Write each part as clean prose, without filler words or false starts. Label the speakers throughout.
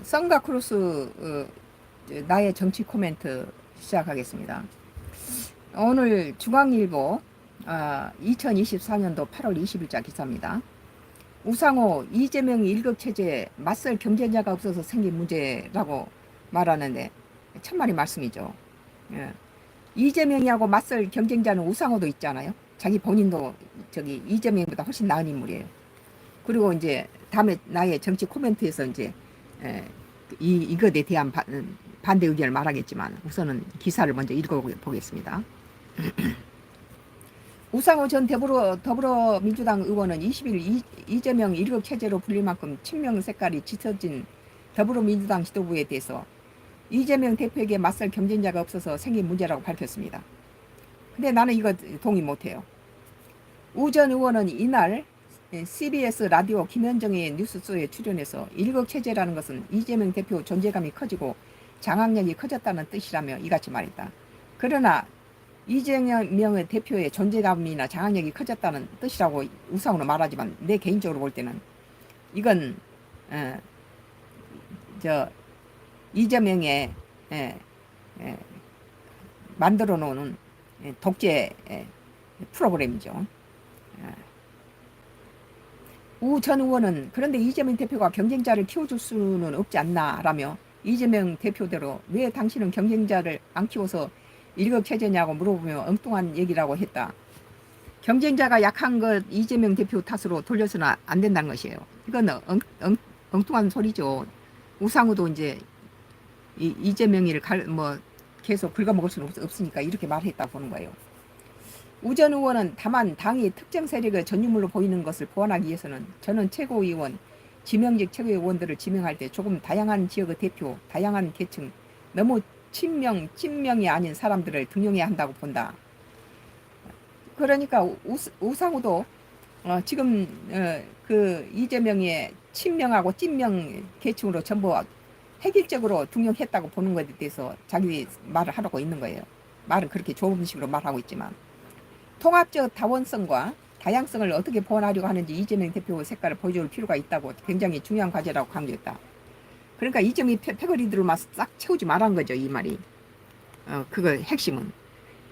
Speaker 1: 썬가 크루스 나의 정치 코멘트 시작하겠습니다. 오늘 중앙일보 2024년도 8월 20일자 기사입니다. 우상호 이재명 일극체제 맞설 경쟁자가 없어서 생긴 문제라고 말하는데 천만의 말씀이죠. 예. 이재명이하고 맞설 경쟁자는 우상호도 있잖아요. 자기 본인도 저기 이재명보다 훨씬 나은 인물이에요. 그리고 이제 다음에 나의 정치 코멘트에서 이제 이것에 대한 반대 의견을 말하겠지만 우선은 기사를 먼저 읽어보겠습니다. 우상호 전 더불어민주당 의원은 20일 이재명 1급 체제로 불릴 만큼 친명 색깔이 짙어진 더불어민주당 지도부에 대해서 이재명 대표에게 맞설 경쟁자가 없어서 생긴 문제라고 밝혔습니다. 근데 나는 이거 동의 못해요. 우 전 의원은 이날 CBS 라디오 김현정의 뉴스쇼에 출연해서 일극 체제라는 것은 이재명 대표 존재감이 커지고 장악력이 커졌다는 뜻이라며 이같이 말했다. 그러나 이재명의 대표의 존재감이나 장악력이 커졌다는 뜻이라고 우상으로 말하지만 내 개인적으로 볼 때는 이건 이재명의 만들어 놓은 독재 프로그램이죠. 우 전 의원은 그런데 이재명 대표가 경쟁자를 키워줄 수는 없지 않나 라며 이재명 대표대로 왜 당신은 경쟁자를 안 키워서 일극 체제냐고 물어보며 엉뚱한 얘기라고 했다. 경쟁자가 약한 것 이재명 대표 탓으로 돌려서는 안 된다는 것이에요. 이건 엉뚱한 소리죠. 우상우도 이제 이재명이를 계속 긁어먹을 수는 없으니까 이렇게 말했다고 보는 거예요. 우 전 의원은 다만 당이 특정 세력의 전유물로 보이는 것을 보완하기 위해서는 저는 최고위원, 지명직 최고위원들을 지명할 때 조금 다양한 지역의 대표, 다양한 계층, 너무 친명이 아닌 사람들을 등용해야 한다고 본다. 그러니까 우상우도 지금 그 이재명의 친명하고 찐명 계층으로 전부 획일적으로 등용했다고 보는 것에 대해서 자기 말을 하라고 있는 거예요. 말은 그렇게 좁은 식으로 말하고 있지만 통합적 다원성과 다양성을 어떻게 보완하려고 하는지 이재명 대표의 색깔을 보여줄 필요가 있다고 굉장히 중요한 과제라고 강조했다. 그러니까 이재명이 패거리들을 막 싹 채우지 말한 거죠. 이 말이. 그거 핵심은.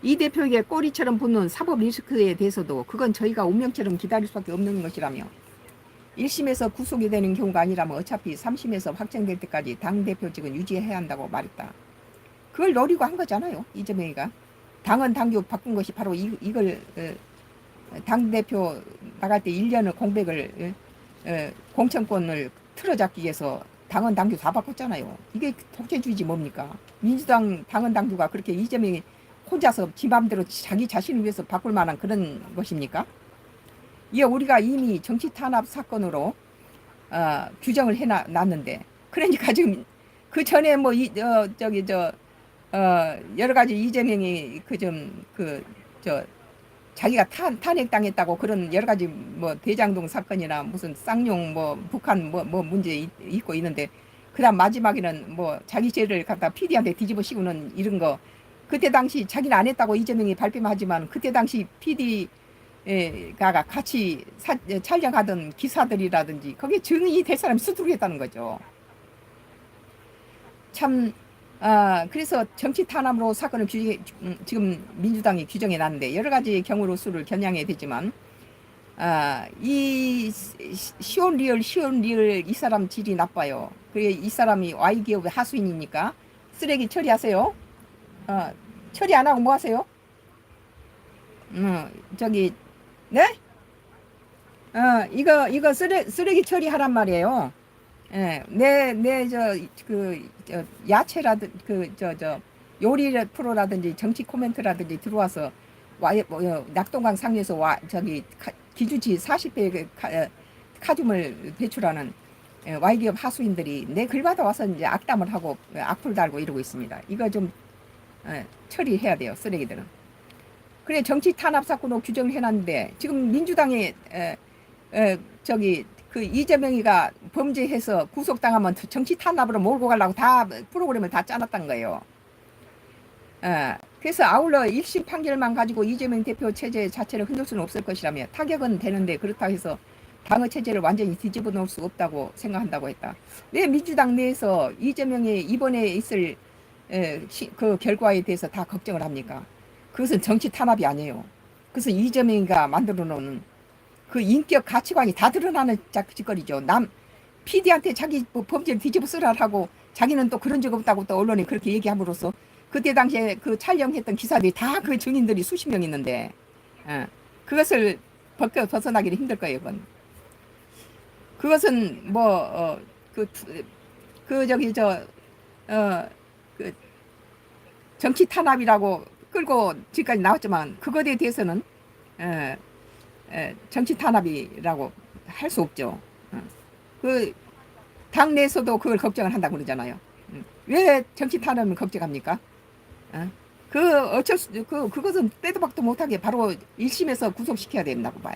Speaker 1: 이 대표에게 꼬리처럼 붙는 사법 리스크에 대해서도 그건 저희가 운명처럼 기다릴 수밖에 없는 것이라며 1심에서 구속이 되는 경우가 아니라면 어차피 3심에서 확정될 때까지 당대표직은 유지해야 한다고 말했다. 그걸 노리고 한 거잖아요. 이재명이가. 당헌 당규 바꾼 것이 바로 이걸 당대표 나갈 때 1년을 공백을 공천권을 틀어잡기 위해서 당헌 당규 다 바꿨잖아요. 이게 독재주의지 뭡니까? 민주당 당헌 당규가 그렇게 이재명이 혼자서 지 맘대로 자기 자신을 위해서 바꿀 만한 그런 것입니까? 이게 우리가 이미 정치 탄압 사건으로 규정을 해놨는데 그러니까 지금 그 전에 여러 가지 이재명이 자기가 탄핵당했다고 그런 여러 가지 대장동 사건이나 무슨 쌍용 북한 문제 있고 있는데 그다음 마지막에는 자기 죄를 갖다 PD한테 뒤집어 씌우는 이런 거 그때 당시 자기는 안 했다고 이재명이 발뺌하지만 그때 당시 PD가 같이 촬영하던 기사들이라든지 거기에 증인이 될 사람이 수두룩했다는 거죠. 참 그래서 정치 탄압으로 사건을 지금 민주당이 규정해 놨는데 여러 가지 경우로 수를 겨냥해야 되지만 이 시온 리얼 이 사람 질이 나빠요. 그래 이 사람이 Y기업의 하수인이니까 쓰레기 처리하세요. 처리 안 하고 뭐 하세요? 네? 이거 쓰레기 처리하란 말이에요. 예, 요리 프로라든지 정치 코멘트라든지 들어와서 낙동강 상에서 기준치 40배 카줌을 배출하는 Y기업 하수인들이 내 글마다 와서 이제 악담을 하고 악플 달고 이러고 있습니다. 이거 좀 처리해야 돼요, 쓰레기들은. 그래 정치 탄압 사건으로 규정을 해놨는데 지금 민주당에 그 이재명이가 범죄해서 구속당하면 정치 탄압으로 몰고 가려고 다 프로그램을 다 짜놨단 거예요. 그래서 아울러 1심 판결만 가지고 이재명 대표 체제 자체를 흔들 수는 없을 것이라며 타격은 되는데 그렇다고 해서 당의 체제를 완전히 뒤집어 놓을 수 없다고 생각한다고 했다. 왜 민주당 내에서 이재명이 이번에 있을 그 결과에 대해서 다 걱정을 합니까? 그것은 정치 탄압이 아니에요. 그것은 이재명이가 만들어 놓은 그 인격 가치관이 다 드러나는 짓거리죠. 남 PD한테 자기 뭐 범죄를 뒤집어 쓰라고 자기는 또 그런 적 없다고 또 언론에 그렇게 얘기함으로써 그때 당시에 그 촬영했던 기사들이 다 그 증인들이 수십 명 있는데 그것을 벗어나기는 힘들 거예요. 그것은 뭐 그 정치 탄압이라고 끌고 지금까지 나왔지만 그것에 대해서는 정치 탄압이라고 할 수 없죠. 그 당내에서도 그걸 걱정을 한다고 그러잖아요. 왜 정치 탄압을 걱정합니까? 그것은 빼도 박도 못하게 바로 1심에서 구속시켜야 된다고 봐요.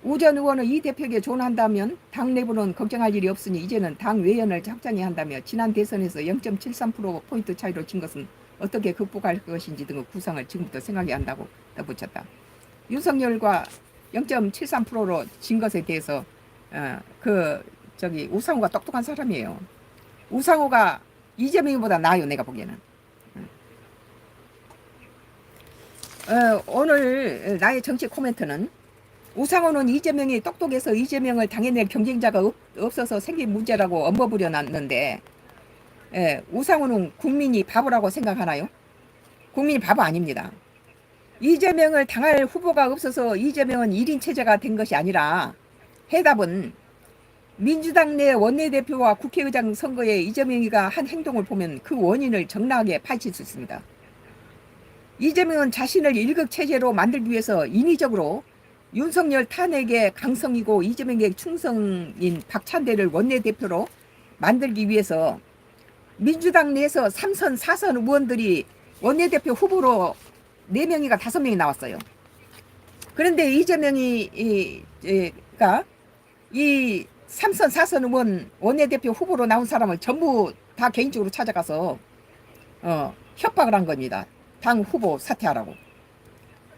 Speaker 1: 우 전 의원은 이 대표에게 조언한다면 당 내부는 걱정할 일이 없으니 이제는 당 외연을 확장해야 한다며 지난 대선에서 0.73%포인트 차이로 진 것은 어떻게 극복할 것인지 등의 구상을 지금부터 생각해야 한다고 덧붙였다. 윤석열과 0.73%로 진 것에 대해서 우상호가 똑똑한 사람이에요. 우상호가 이재명보다 나아요. 내가 보기에는. 오늘 나의 정치 코멘트는 우상호는 이재명이 똑똑해서 이재명을 당해낼 경쟁자가 없어서 생긴 문제라고 엄버부려 놨는데 우상호는 국민이 바보라고 생각하나요? 국민이 바보 아닙니다. 이재명을 당할 후보가 없어서 이재명은 1인 체제가 된 것이 아니라 해답은 민주당 내 원내대표와 국회의장 선거에 이재명이가 한 행동을 보면 그 원인을 적나하게 파헤칠 수 있습니다. 이재명은 자신을 1급 체제로 만들기 위해서 인위적으로 윤석열 탄핵의 강성이고 이재명의 충성인 박찬대를 원내대표로 만들기 위해서 민주당 내에서 3선, 4선 의원들이 원내대표 후보로 4명이가 5명이 나왔어요. 그런데 이재명이 이 3선, 4선 의원 원내대표 후보로 나온 사람을 전부 다 개인적으로 찾아가서 협박을 한 겁니다. 당 후보 사퇴하라고.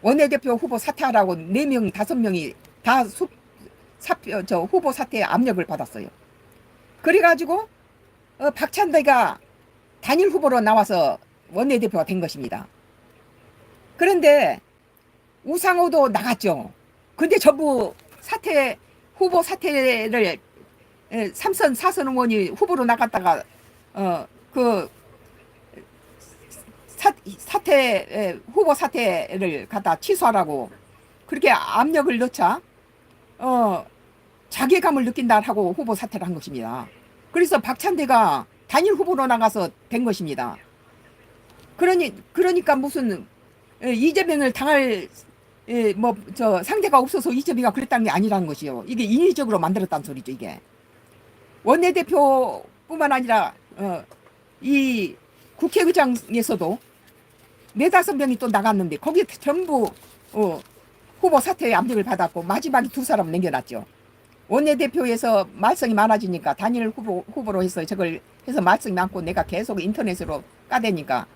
Speaker 1: 원내대표 후보 사퇴하라고 4명, 5명이 다 후보 사퇴 압력을 받았어요. 그래가지고 박찬대가 단일 후보로 나와서 원내대표가 된 것입니다. 그런데 우상호도 나갔죠. 근데 전부 후보 사퇴를 3선, 4선 의원이 후보로 나갔다가 후보 사퇴를 갖다 취소하라고 그렇게 압력을 넣자 자괴감을 느낀다 하고 후보 사퇴를 한 것입니다. 그래서 박찬대가 단일 후보로 나가서 된 것입니다. 그러니까 무슨 이재명을 당할 상대가 없어서 이재명이 그랬다는 게 아니라는 것이요. 이게 인위적으로 만들었다는 소리죠. 이게 원내대표뿐만 아니라 이 국회의장에서도 4-5명이 또 나갔는데 거기 전부 후보 사퇴의 압력을 받았고 마지막에 2사람 남겨놨죠. 원내대표에서 말썽이 많아지니까 단일 후보로 해서 저걸 해서 말썽이 많고 내가 계속 인터넷으로 까대니까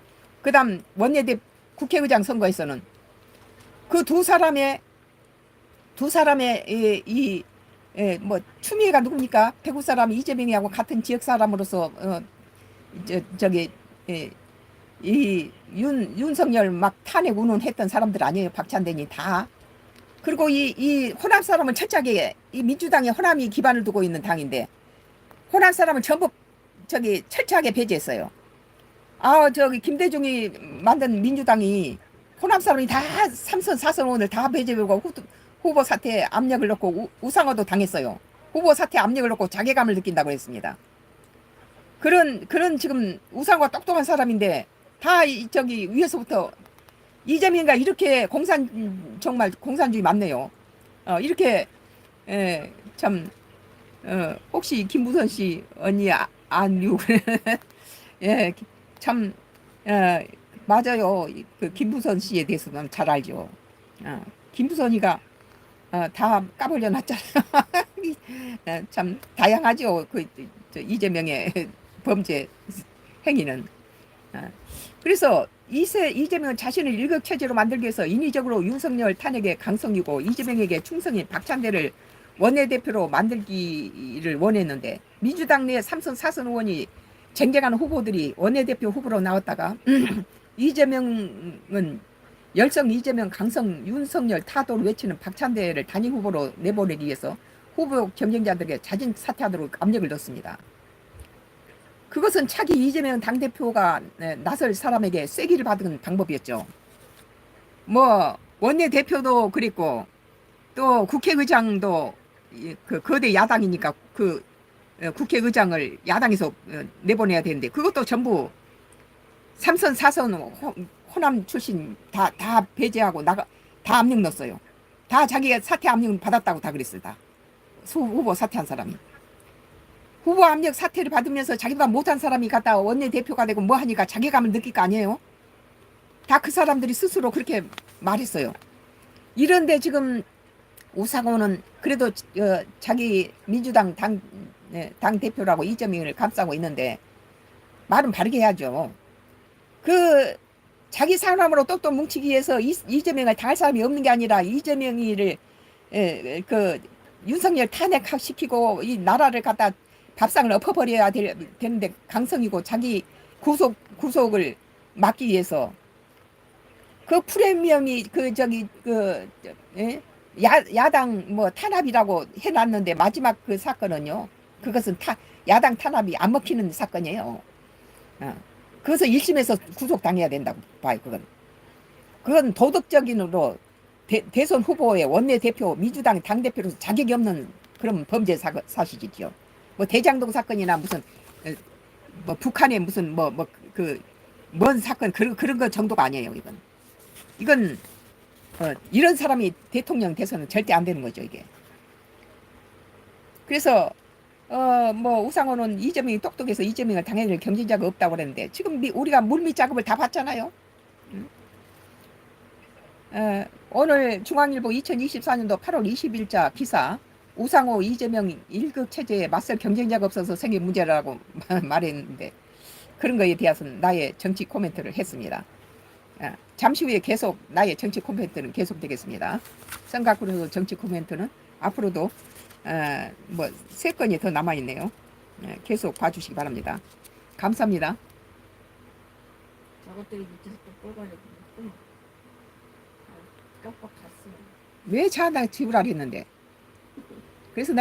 Speaker 1: 그 다음 국회의장 선거에서는 그 2사람의 추미애가 누굽니까? 대구 사람 이재명이하고 같은 지역 사람으로서 윤석열 막 탄핵 운운했던 사람들 아니에요. 박찬대니 다. 그리고 이 호남 사람은 철저하게 이 민주당의 호남이 기반을 두고 있는 당인데 호남 사람을 전부 철저하게 배제했어요. 김대중이 만든 민주당이 호남 사람이 다 3선 4선 의원을 다 배제하고 후보 사퇴 압력을 넣고 우상호도 당했어요. 후보 사퇴 압력을 넣고 자괴감을 느낀다고 했습니다. 그런 지금 우상호가 똑똑한 사람인데 다 위에서부터 이재명이가 이렇게 정말 공산주의 맞네요. 이렇게 혹시 김무선 씨 언니 안유 맞아요. 그 김무선 씨에 대해서는 잘 알죠. 김무선이가 다 까불려 놨잖아요. 참 다양하죠. 이재명의 범죄 행위는. 그래서 이재명은 자신을 일극체제로 만들기 위해서 인위적으로 윤석열 탄핵에 강성이고 이재명에게 충성인 박찬대를 원내대표로 만들기를 원했는데 민주당 내 3선 4선 의원이 쟁쟁한 후보들이 원내대표 후보로 나왔다가 이재명은 열성 이재명 강성 윤석열 타도를 외치는 박찬대를 단일 후보로 내보내기 위해서 후보 경쟁자들에게 자진 사퇴하도록 압력을 넣습니다. 그것은 차기 이재명 당대표가 나설 사람에게 쐐기를 받은 방법이었죠. 뭐 원내대표도 그랬고 또 국회의장도 그 거대 야당이니까 그 국회의장을 야당에서 내보내야 되는데 그것도 전부 3선 4선 호남 출신 다 배제하고 다 압력 넣었어요. 다 자기가 사퇴 압력 받았다고 다 그랬어요. 다 후보 사퇴한 사람이. 후보 압력 사퇴를 받으면서 자기보다 못한 사람이 갔다 원내대표가 되고 뭐 하니까 자괴감을 느낄 거 아니에요? 다 그 사람들이 스스로 그렇게 말했어요. 이런데 지금 우상호는 그래도 자기 민주당 당 대표라고 이재명을 감싸고 있는데 말은 바르게 해야죠. 그 자기 사람으로 똑똑 뭉치기 위해서 이재명을 당할 사람이 없는 게 아니라 이재명이를 그 윤석열 탄핵시키고 이 나라를 갖다 밥상을 엎어버려야 되는데 강성이고 자기 구속을 막기 위해서 그 프리미엄이 야당 뭐 탄압이라고 해놨는데 마지막 그 사건은요. 그것은 야당 탄압이 안 먹히는 사건이에요. 그래서 1심에서 구속당해야 된다고 봐요. 그건 도덕적인으로 대선 후보의 원내대표 민주당 당대표로서 자격이 없는 그런 범죄 사실이죠. 뭐 대장동 사건이나 무슨 뭐 북한의 무슨 뭔 사건 그런 거 정도가 아니에요. 이건 이런 사람이 대통령 돼서는 절대 안 되는 거죠. 이게. 그래서 뭐 우상호는 이재명이 똑똑해서 이재명을 당해낼 경쟁자가 없다고 그랬는데 지금 우리가 물밑 작업을 다 봤잖아요. 오늘 중앙일보 2024년도 8월 20일자 기사 우상호 이재명 1급 체제에 맞설 경쟁자가 없어서 생긴 문제라고 말했는데 그런 거에 대해서는 나의 정치 코멘트를 했습니다. 잠시 후에 계속 나의 정치 코멘트는 계속되겠습니다. 성각으로서 정치 코멘트는 앞으로도 뭐 3건이 더 남아있네요. 계속 봐주시기 바랍니다. 감사합니다.
Speaker 2: 저것들이 밑에서 또 꼴걸리고 깜빡 갔어.
Speaker 1: 왜 자나 지우라 했는데 그래서